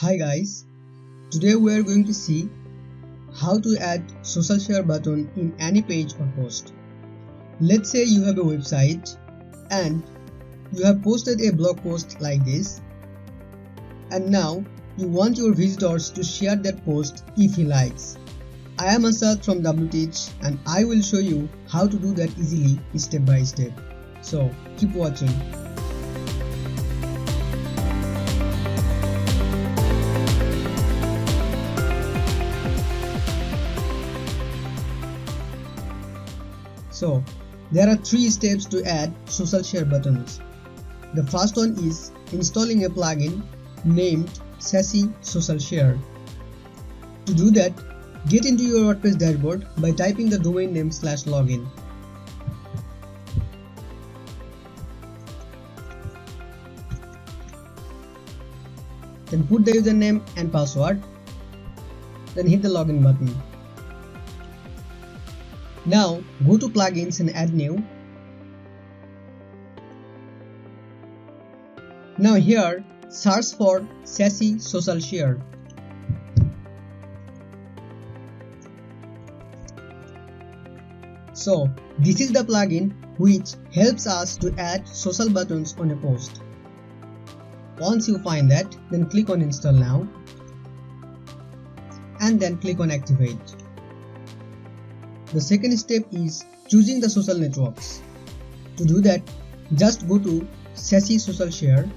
Hi guys, today we are going to see how to add social share button in any page or post. Let's say you have a website and you have posted a blog post like this, and now you want your visitors to share that post if he likes. I am Asad from WTeach and I will show you how to do that easily step by step. So keep watching. So there are 3 steps to add social share buttons. The first one is installing a plugin named Sassy Social Share. To do that, get into your WordPress dashboard by typing the domain name /login. Then put the username and password. Then hit the login button. Now go to plugins and add new. Now here search for Sassy Social Share. So this is the plugin which helps us to add social buttons on a post. Once you find that, then click on install now and then click on activate. The second step is choosing the social networks. To do that, just go to Sassy Social Share.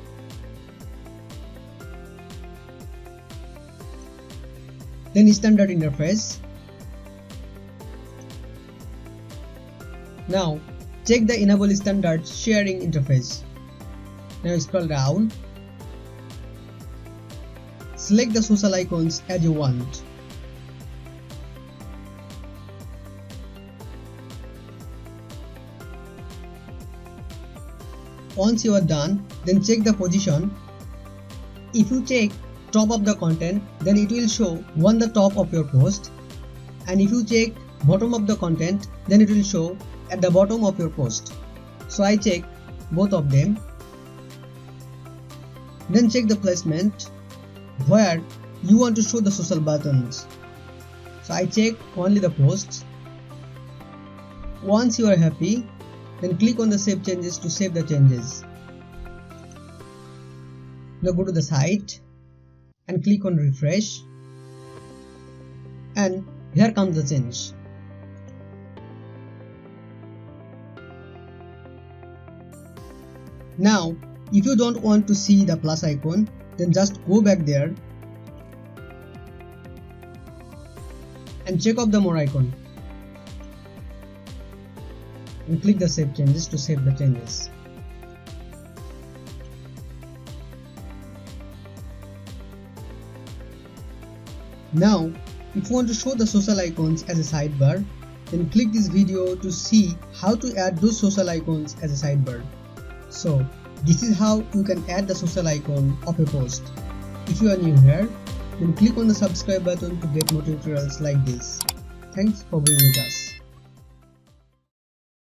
Then standard interface. Now check the enable standard sharing interface. Now scroll down. Select the social icons as you want. Once you are done, then check the position. If you check top of the content, then it will show on the top of your post, and if you check bottom of the content, then it will show at the bottom of your post. So I check both of them. Then check the placement where you want to show the social buttons. So I check only the posts. Once you are happy, then click on the save changes to save the changes. Now go to the site and click on refresh, and here comes the change. Now if you don't want to see the plus icon, then just go back there and check off the more icon and click the save changes to save the changes. Now if you want to show the social icons as a sidebar, then click this video to see how to add those social icons as a sidebar. So this is how you can add the social icon of a post. If you are new here, then click on the subscribe button to get more tutorials like this. Thanks for being with us.